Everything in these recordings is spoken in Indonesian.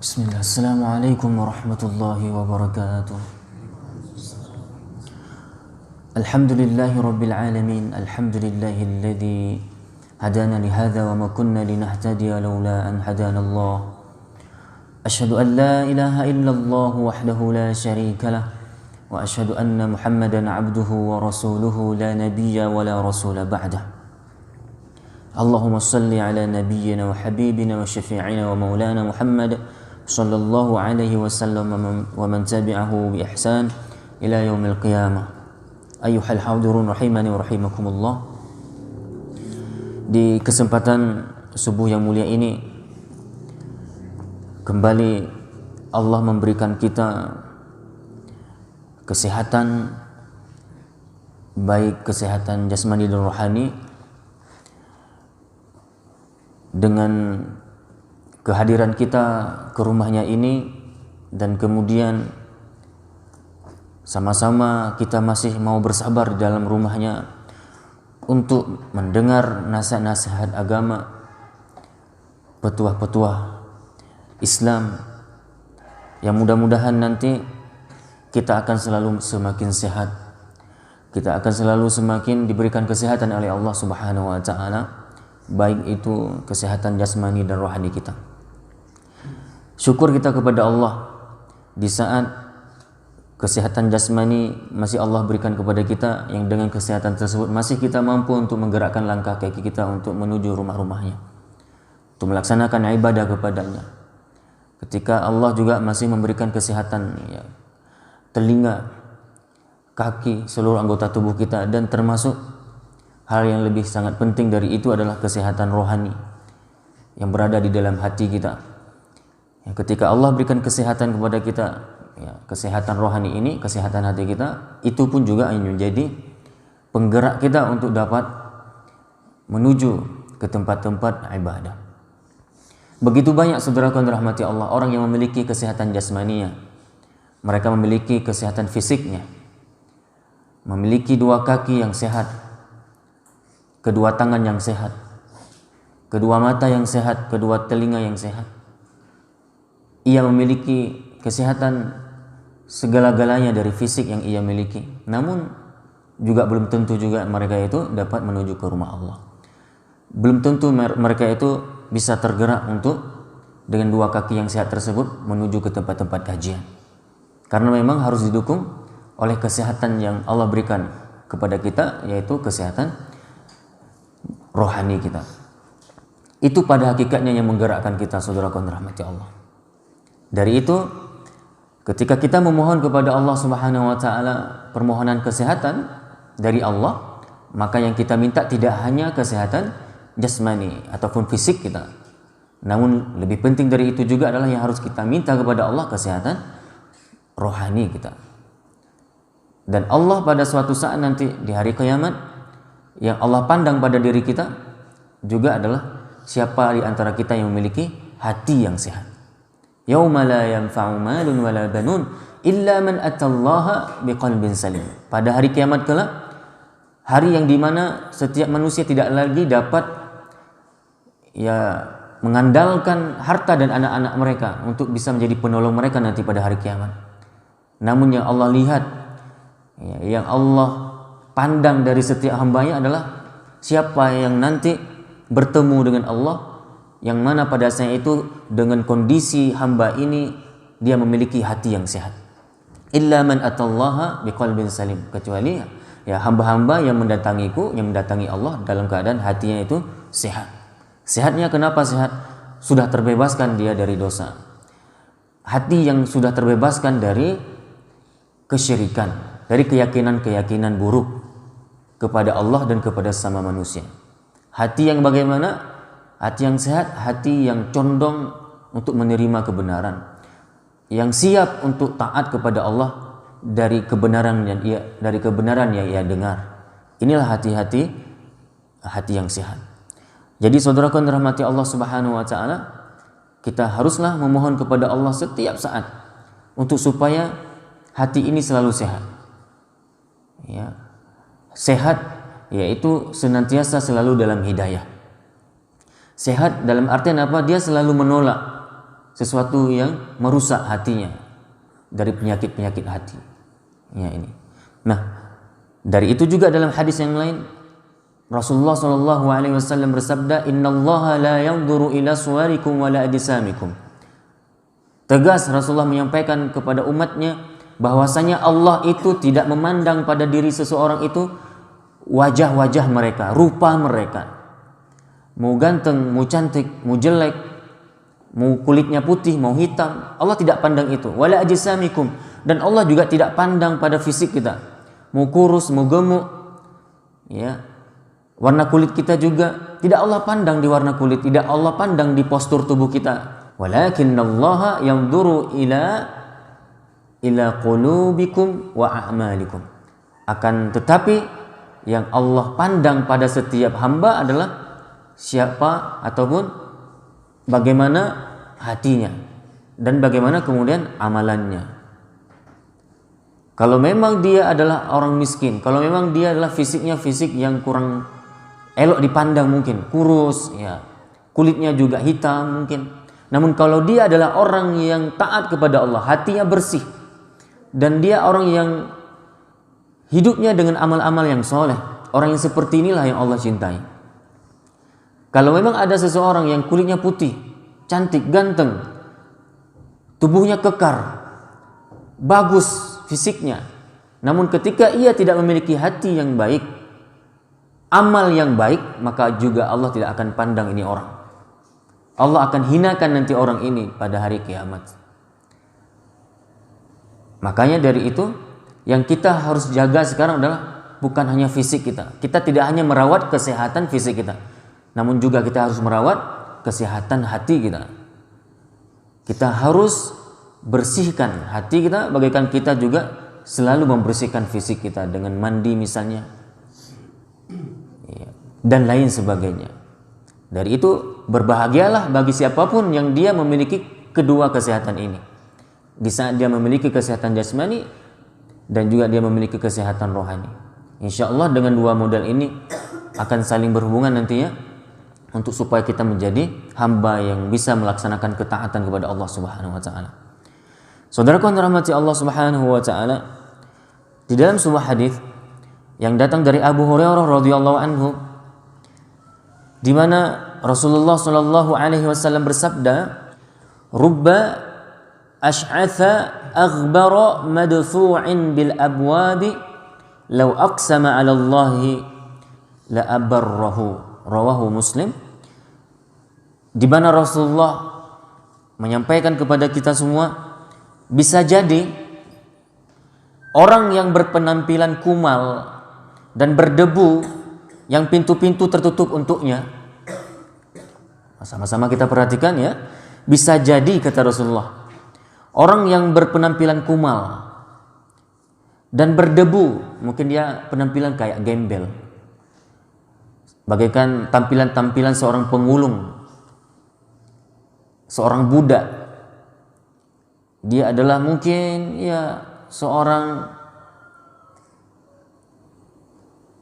Bismillah. Assalamualaikum warahmatullahi wabarakatuh. Alhamdulillahi rabbil alamin. Alhamdulillahilladzi hadana lihadza wa ma kunna linahtadiya laula an hadana Allah. Asyhadu an la ilaha illallah wahdahu la syarika lah wa asyhadu anna Muhammadan abduhu wa rasuluhu la nabiyya wa la rasula ba'dah. Allahumma salli ala nabiyyina wa habibina wa syafi'ina wa maulana Muhammad sallallahu alaihi wasallam wa man tabi'ahu bi ihsan ila yaumil qiyamah. Ayyuhal hadirun rahimani wa rahimakumullah. Di kesempatan subuh yang mulia ini kembali Allah memberikan kita kesehatan, baik kesehatan jasmani dan rohani, dengan kehadiran kita ke rumahnya ini, dan kemudian sama-sama kita masih mau bersabar di dalam rumahnya untuk mendengar nasihat-nasihat agama, petuah-petuah Islam, yang mudah-mudahan nanti kita akan selalu semakin sehat, kita akan selalu semakin diberikan kesehatan oleh Allah Subhanahu wa taala, baik itu kesehatan jasmani dan rohani kita. Syukur kita kepada Allah di saat kesehatan jasmani masih Allah berikan kepada kita, yang dengan kesehatan tersebut masih kita mampu untuk menggerakkan langkah kaki kita untuk menuju rumah-rumahnya, untuk melaksanakan ibadah kepadanya. Ketika Allah juga masih memberikan kesehatan, ya, telinga, kaki, seluruh anggota tubuh kita, dan termasuk hal yang lebih sangat penting dari itu adalah kesehatan rohani yang berada di dalam hati kita. Ketika Allah berikan kesehatan kepada kita, ya, kesehatan rohani ini, kesehatan hati kita, itu pun juga menjadi penggerak kita untuk dapat menuju ke tempat-tempat ibadah. Begitu banyak saudaraku yang dirahmati Allah, orang yang memiliki kesehatan jasmaninya, mereka memiliki kesehatan fisiknya, memiliki dua kaki yang sehat, kedua tangan yang sehat, kedua mata yang sehat, kedua telinga yang sehat. Ia memiliki kesehatan segala-galanya dari fisik yang ia miliki. Namun juga belum tentu juga mereka itu dapat menuju ke rumah Allah. Belum tentu mereka itu bisa tergerak untuk dengan dua kaki yang sehat tersebut menuju ke tempat-tempat kajian. Karena memang harus didukung oleh kesehatan yang Allah berikan kepada kita, yaitu kesehatan rohani kita. Itu pada hakikatnya yang menggerakkan kita, saudaraku yang dirahmati Allah. Dari itu, ketika kita memohon kepada Allah Subhanahu wa taala permohonan kesehatan dari Allah, maka yang kita minta tidak hanya kesehatan jasmani ataupun fisik kita. Namun lebih penting dari itu juga adalah yang harus kita minta kepada Allah, kesehatan rohani kita. Dan Allah pada suatu saat nanti di hari kiamat, yang Allah pandang pada diri kita juga adalah siapa di antara kita yang memiliki hati yang sehat. Yauma la yanfa'u malun wala banun illa man atallaha biqalbin salim. Pada hari kiamat kelak, hari yang dimana setiap manusia tidak lagi dapat mengandalkan harta dan anak-anak mereka untuk bisa menjadi penolong mereka nanti pada hari kiamat. Namun yang Allah lihat, yang Allah pandang dari setiap hambanya adalah siapa yang nanti bertemu dengan Allah, yang mana pada saat itu dengan kondisi hamba ini dia memiliki hati yang sehat. Illa man atallaha biqalbin salim, kecuali ya hamba-hamba yang mendatangiku, yang mendatangi Allah dalam keadaan hatinya itu sehat. Sehatnya kenapa sehat? Sudah terbebaskan dia dari dosa. Hati yang sudah terbebaskan dari kesyirikan, dari keyakinan-keyakinan buruk kepada Allah dan kepada sama manusia. Hati yang bagaimana? Hati yang sehat, hati yang condong untuk menerima kebenaran, yang siap untuk taat kepada Allah dari kebenaran yang ia dengar. Inilah hati yang sehat. Jadi saudaraku yang dirahmati Allah Subhanahu wa taala, kita haruslah memohon kepada Allah setiap saat untuk supaya hati ini selalu sehat. Ya. Sehat yaitu senantiasa selalu dalam hidayah. Sehat dalam artian apa? Dia selalu menolak sesuatu yang merusak hatinya dari penyakit-penyakit hati. Ya ini. Nah, dari itu juga dalam hadis yang lain Rasulullah Shallallahu Alaihi Wasallam bersabda, Innallaha la yanzuru ila suwarikum wa la ajsamikum. Tegas Rasulullah menyampaikan kepada umatnya bahwasanya Allah itu tidak memandang pada diri seseorang itu wajah-wajah mereka, rupa mereka. Mau ganteng, mau cantik, mau jelek, mau kulitnya putih, mau hitam, Allah tidak pandang itu. Wala ajsamikum, dan Allah juga tidak pandang pada fisik kita. Mau kurus, mau gemuk, ya. Warna kulit kita juga tidak Allah pandang di warna kulit, tidak Allah pandang di postur tubuh kita. Walakinallaha yanzuru ila qulubikum wa a'malikum. Akan tetapi yang Allah pandang pada setiap hamba adalah siapa ataupun bagaimana hatinya dan bagaimana kemudian amalannya. Kalau memang dia adalah orang miskin, kalau memang dia adalah fisiknya fisik yang kurang elok dipandang, mungkin kurus, ya, kulitnya juga hitam mungkin. Namun kalau dia adalah orang yang taat kepada Allah, hatinya bersih, dan dia orang yang hidupnya dengan amal-amal yang soleh, orang yang seperti inilah yang Allah cintai. Kalau memang ada seseorang yang kulitnya putih, cantik, ganteng, tubuhnya kekar, bagus fisiknya, namun ketika ia tidak memiliki hati yang baik, amal yang baik, maka juga Allah tidak akan pandang ini orang. Allah akan hinakan nanti orang ini pada hari kiamat. Makanya dari itu yang kita harus jaga sekarang adalah bukan hanya fisik kita. Kita tidak hanya merawat kesehatan fisik kita, namun juga kita harus merawat kesehatan hati kita. Kita harus bersihkan hati kita, bagaikan kita juga selalu membersihkan fisik kita dengan mandi misalnya, dan lain sebagainya. Dari itu berbahagialah bagi siapapun yang dia memiliki kedua kesehatan ini. Di saat dia memiliki kesehatan jasmani dan juga dia memiliki kesehatan rohani. Insya Allah dengan dua modal ini akan saling berhubungan nantinya untuk supaya kita menjadi hamba yang bisa melaksanakan ketaatan kepada Allah Subhanahu wa taala. Saudaraku yang dirahmati Allah Subhanahu wa taala, di dalam sebuah hadis yang datang dari Abu Hurairah radhiyallahu anhu, di mana Rasulullah Shallallahu Alaihi Wasallam bersabda, "Rubba ash'atha aghbara madfu'in bil abwabi, law aqsama 'ala Allah la abarrahu." Rawahu Muslim. Di mana Rasulullah menyampaikan kepada kita semua, bisa jadi orang yang berpenampilan kumal dan berdebu yang pintu-pintu tertutup untuknya, sama-sama kita perhatikan ya, bisa jadi kata Rasulullah, orang yang berpenampilan kumal dan berdebu, mungkin dia penampilan kayak gembel, bagaikan tampilan-tampilan seorang pengulung, seorang budak. Dia adalah mungkin ya seorang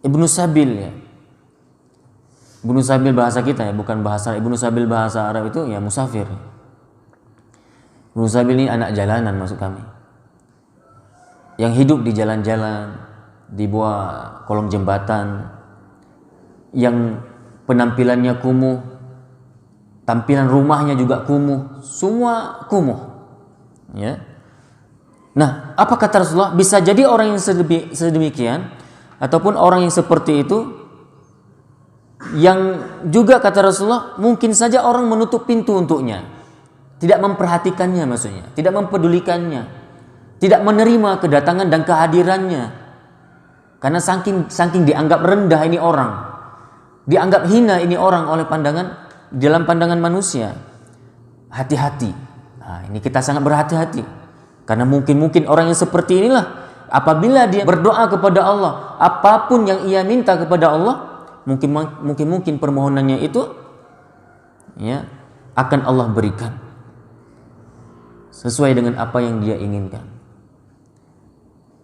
Ibnu Sabil ya. Ibnu Sabil bahasa kita ya, bukan bahasa Ibnu Sabil bahasa Arab itu ya musafir. Ibnu Sabil ini anak jalanan maksud kami, yang hidup di jalan-jalan, di bawah kolong jembatan, yang penampilannya kumuh, tampilan rumahnya juga kumuh, semua kumuh. Ya. Nah, apa kata Rasulullah? Bisa jadi orang yang sedemikian ataupun orang yang seperti itu, yang juga kata Rasulullah mungkin saja orang menutup pintu untuknya, tidak memperhatikannya, maksudnya tidak mempedulikannya, tidak menerima kedatangan dan kehadirannya, karena saking dianggap rendah ini orang, dianggap hina ini orang oleh dalam pandangan manusia. Hati-hati. Nah, ini kita sangat berhati-hati, karena mungkin orang yang seperti inilah apabila dia berdoa kepada Allah, apapun yang ia minta kepada Allah, mungkin permohonannya itu ya akan Allah berikan sesuai dengan apa yang dia inginkan.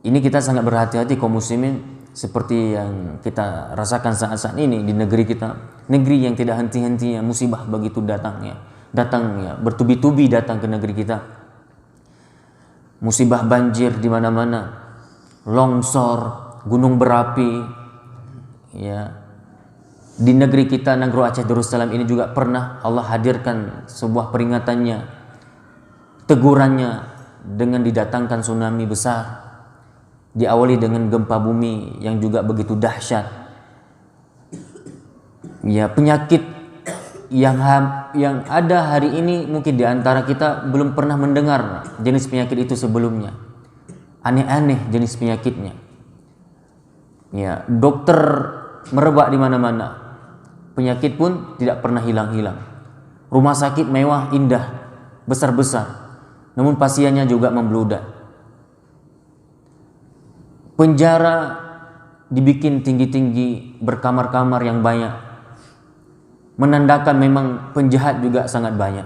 Ini kita sangat berhati-hati kaum muslimin, seperti yang kita rasakan saat-saat ini di negeri kita, negeri yang tidak henti-hentinya musibah begitu datangnya, datang ya, bertubi-tubi datang ke negeri kita. Musibah banjir di mana-mana, longsor, gunung berapi. Ya. Di negeri kita, Nagro Aceh Darussalam ini juga pernah Allah hadirkan sebuah peringatannya, tegurannya dengan didatangkan tsunami besar. Diawali dengan gempa bumi yang juga begitu dahsyat. Ya, penyakit yang ada hari ini mungkin di antara kita belum pernah mendengar jenis penyakit itu sebelumnya. Aneh-aneh jenis penyakitnya. Ya, dokter merebak di mana-mana. Penyakit pun tidak pernah hilang-hilang. Rumah sakit mewah, indah, besar-besar. Namun pasiennya juga membludak. Penjara dibikin tinggi-tinggi, berkamar-kamar yang banyak. Menandakan memang penjahat juga sangat banyak.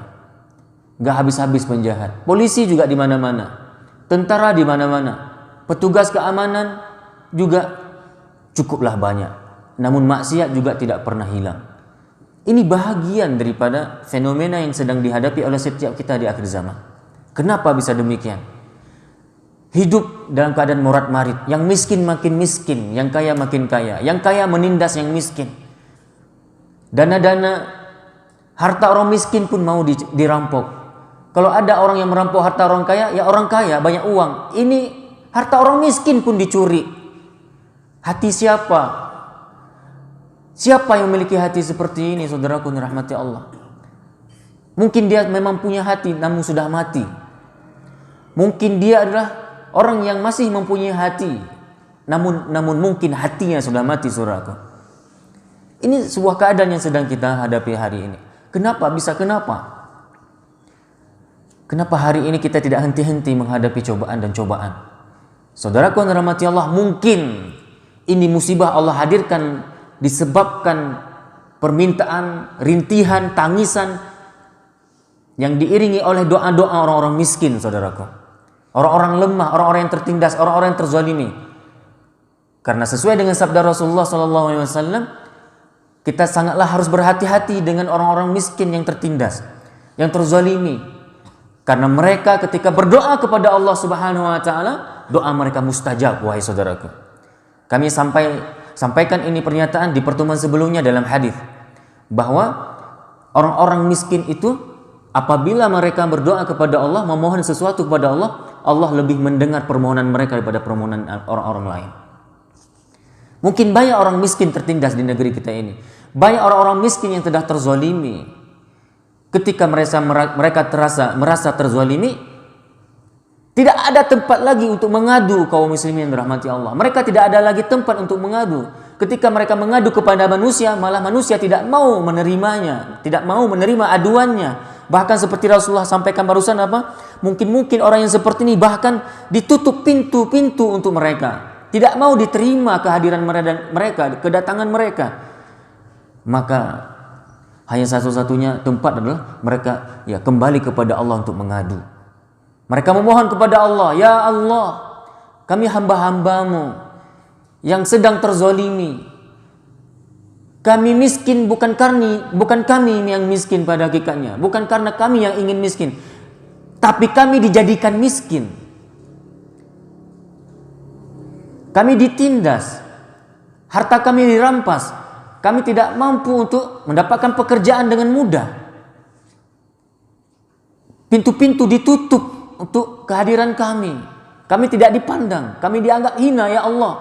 Gak habis-habis penjahat. Polisi juga di mana-mana. Tentara di mana-mana. Petugas keamanan juga cukuplah banyak. Namun maksiat juga tidak pernah hilang. Ini bahagian daripada fenomena yang sedang dihadapi oleh setiap kita di akhir zaman. Kenapa bisa demikian? Hidup dalam keadaan morat-marit, yang miskin makin miskin, yang kaya makin kaya, yang kaya menindas yang miskin. Dana-dana harta orang miskin pun mau dirampok. Kalau ada orang yang merampok harta orang kaya, ya orang kaya banyak uang. Ini harta orang miskin pun dicuri. Hati siapa? Siapa yang memiliki hati seperti ini, saudaraku yang dirahmati Allah? Mungkin dia memang punya hati namun sudah mati. Mungkin dia adalah orang yang masih mempunyai hati, namun mungkin hatinya sudah mati, saudaraku. Ini sebuah keadaan yang sedang kita hadapi hari ini. Kenapa? Kenapa hari ini kita tidak henti-henti menghadapi cobaan dan cobaan? Saudaraku yang dirahmati Allah, mungkin ini musibah Allah hadirkan disebabkan permintaan, rintihan, tangisan yang diiringi oleh doa-doa orang-orang miskin, saudaraku. Orang-orang lemah, orang-orang yang tertindas, orang-orang yang terzalimi. Karena sesuai dengan sabda Rasulullah SAW, kita sangatlah harus berhati-hati dengan orang-orang miskin yang tertindas, yang terzalimi. Karena mereka ketika berdoa kepada Allah Subhanahu wa taala, doa mereka mustajab, wahai saudaraku. Kami sampaikan ini pernyataan di pertemuan sebelumnya dalam hadis bahwa orang-orang miskin itu apabila mereka berdoa kepada Allah, memohon sesuatu kepada Allah, Allah lebih mendengar permohonan mereka daripada permohonan orang-orang lain. Mungkin banyak orang miskin tertindas di negeri kita ini. Banyak orang-orang miskin yang telah terzalimi. Ketika mereka merasa terzalimi, tidak ada tempat lagi untuk mengadu kaum muslimin yang dirahmati Allah. Mereka tidak ada lagi tempat untuk mengadu. Ketika mereka mengadu kepada manusia, malah manusia tidak mau menerimanya, tidak mau menerima aduannya. Bahkan seperti Rasulullah sampaikan barusan apa? Mungkin orang yang seperti ini bahkan ditutup pintu-pintu untuk mereka. Tidak mau diterima kehadiran mereka, kedatangan mereka. Maka hanya satu-satunya tempat adalah mereka ya kembali kepada Allah untuk mengadu. Mereka memohon kepada Allah, ya Allah, kami hamba-hambamu yang sedang terzalimi. Kami miskin bukan kami yang miskin pada hakikatnya, bukan karena kami yang ingin miskin, tapi kami dijadikan miskin. Kami ditindas, harta kami dirampas, kami tidak mampu untuk mendapatkan pekerjaan dengan mudah. Pintu-pintu ditutup untuk kehadiran kami. Kami tidak dipandang, kami dianggap hina, ya Allah.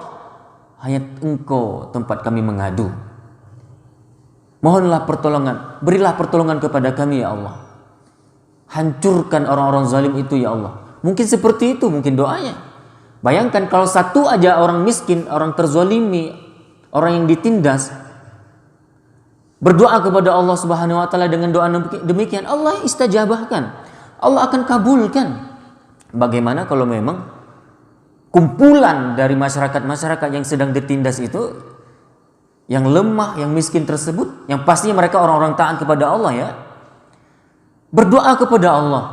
Hanya Engkau tempat kami mengadu. Mohonlah pertolongan, berilah pertolongan kepada kami, ya Allah. Hancurkan orang-orang zalim itu, ya Allah. Mungkin seperti itu, mungkin doanya. Bayangkan kalau satu aja orang miskin, orang terzalimi, orang yang ditindas, berdoa kepada Allah Subhanahu wa taala dengan doa demikian, Allah istajabahkan. Allah akan kabulkan. Bagaimana kalau memang kumpulan dari masyarakat yang sedang ditindas itu, yang lemah, yang miskin tersebut, yang pastinya mereka orang-orang taat kepada Allah ya, berdoa kepada Allah.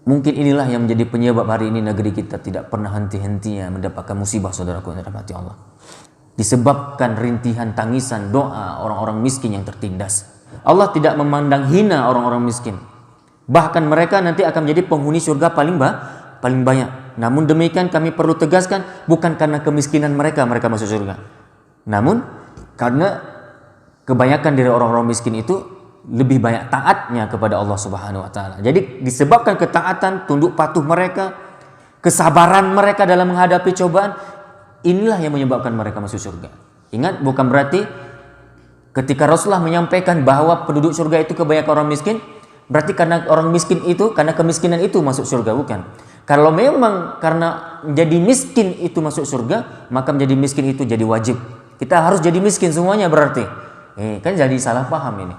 Mungkin inilah yang menjadi penyebab hari ini negeri kita tidak pernah henti-hentinya mendapatkan musibah, saudaraku yang dirahmati Allah. Disebabkan rintihan tangisan doa orang-orang miskin yang tertindas. Allah tidak memandang hina orang-orang miskin. Bahkan mereka nanti akan menjadi penghuni surga paling banyak. Namun demikian kami perlu tegaskan, bukan karena kemiskinan mereka masuk surga. Namun karena kebanyakan dari orang-orang miskin itu lebih banyak taatnya kepada Allah Subhanahu wa taala. Jadi disebabkan ketaatan, tunduk patuh mereka, kesabaran mereka dalam menghadapi cobaan, inilah yang menyebabkan mereka masuk surga. Ingat, bukan berarti ketika Rasulullah menyampaikan bahwa penduduk surga itu kebanyakan orang miskin, berarti karena orang miskin itu, karena kemiskinan itu masuk surga, bukan. Kalau memang karena menjadi miskin itu masuk surga, maka menjadi miskin itu jadi wajib. Kita harus jadi miskin semuanya berarti. Kan jadi salah paham ini.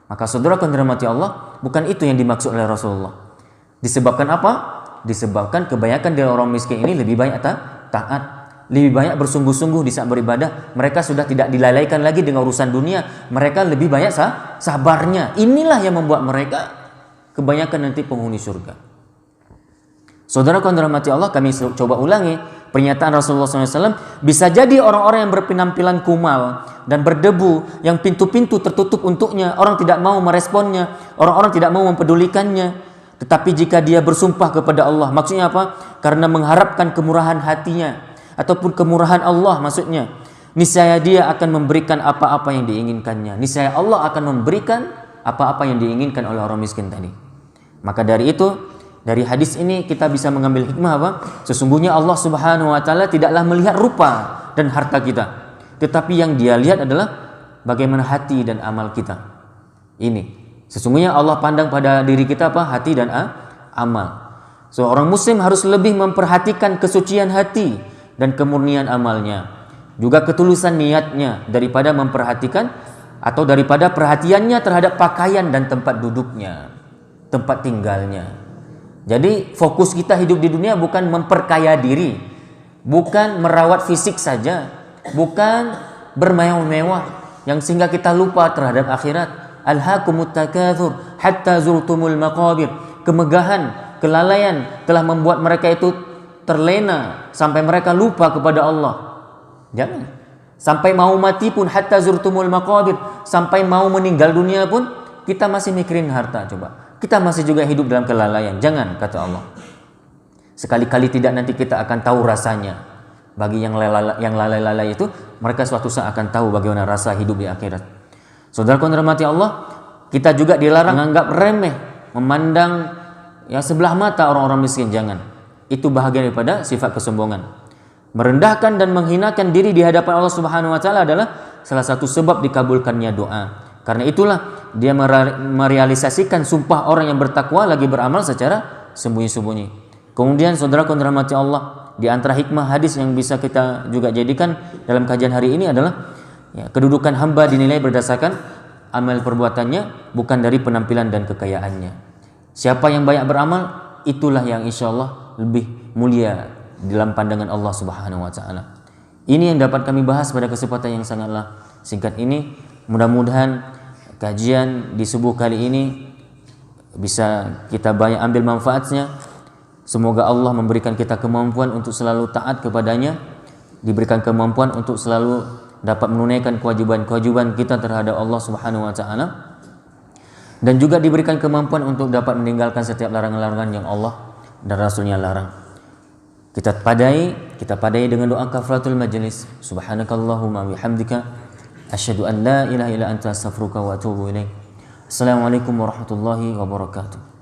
Maka saudara yang dirahmati Allah, bukan itu yang dimaksud oleh Rasulullah. Disebabkan apa? Disebabkan kebanyakan dari orang miskin ini lebih banyak taat, lebih banyak bersungguh-sungguh di saat beribadah. Mereka sudah tidak dilalaikan lagi dengan urusan dunia. Mereka lebih banyak sabarnya. Inilah yang membuat mereka kebanyakan nanti penghuni surga. Saudara yang dirahmati Allah, kami coba ulangi pernyataan Rasulullah SAW. Bisa jadi orang-orang yang berpenampilan kumal dan berdebu, yang pintu-pintu tertutup untuknya, orang tidak mau meresponnya, orang-orang tidak mau mempedulikannya. Tetapi jika dia bersumpah kepada Allah, maksudnya apa? Karena mengharapkan kemurahan hatinya, ataupun kemurahan Allah maksudnya, niscaya dia akan memberikan apa-apa yang diinginkannya. Niscaya Allah akan memberikan apa-apa yang diinginkan oleh orang miskin tadi. Maka dari itu, dari hadis ini kita bisa mengambil hikmah apa? Sesungguhnya Allah Subhanahu wa taala tidaklah melihat rupa dan harta kita, tetapi yang Dia lihat adalah bagaimana hati dan amal kita. Ini sesungguhnya Allah pandang pada diri kita apa? Hati dan amal. Seorang muslim harus lebih memperhatikan kesucian hati dan kemurnian amalnya, juga ketulusan niatnya, daripada memperhatikan atau daripada perhatiannya terhadap pakaian dan tempat duduknya, tempat tinggalnya. Jadi fokus kita hidup di dunia bukan memperkaya diri, bukan merawat fisik saja, bukan bermewah-mewah yang sehingga kita lupa terhadap akhirat. Alhaakumut takatsur hatta zurtumul maqabir. Kemegahan, kelalaian telah membuat mereka itu terlena sampai mereka lupa kepada Allah. Jangan. Sampai mau mati pun, hatta zurtumul maqabir, sampai mau meninggal dunia pun kita masih mikirin harta. Coba, kita masih juga hidup dalam kelalaian. Jangan, kata Allah. Sekali-kali tidak, nanti kita akan tahu rasanya. Bagi yang lalai-lalai itu, mereka suatu saat akan tahu bagaimana rasa hidup di akhirat. Saudaraku yang dirahmati Allah, kita juga dilarang menganggap remeh, memandang sebelah mata orang-orang miskin. Jangan. Itu bahagian daripada sifat kesombongan. Merendahkan dan menghinakan diri di hadapan Allah Subhanahu wa taala adalah salah satu sebab dikabulkannya doa. Karena itulah dia merealisasikan sumpah orang yang bertakwa lagi beramal secara sembunyi-sembunyi. Kemudian saudaraku yang dirahmati Allah, di antara hikmah hadis yang bisa kita juga jadikan dalam kajian hari ini adalah kedudukan hamba dinilai berdasarkan amal perbuatannya, bukan dari penampilan dan kekayaannya. Siapa yang banyak beramal, itulah yang insya Allah lebih mulia dalam pandangan Allah Subhanahu wa taala. Ini yang dapat kami bahas pada kesempatan yang sangatlah singkat ini. Mudah-mudahan kajian di subuh kali ini bisa kita banyak ambil manfaatnya. Semoga Allah memberikan kita kemampuan untuk selalu taat kepadanya, diberikan kemampuan untuk selalu dapat menunaikan kewajiban-kewajiban kita terhadap Allah Subhanahu wa taala, dan juga diberikan kemampuan untuk dapat meninggalkan setiap larangan-larangan yang Allah dan Rasulnya larang. Kita padai dengan doa kafaratul majlis. Subhanakallahumma bihamdika asyhadu an la ilaha illa anta astaghfiruka wa atubu ilaik. Assalamualaikum warahmatullahi wabarakatuh.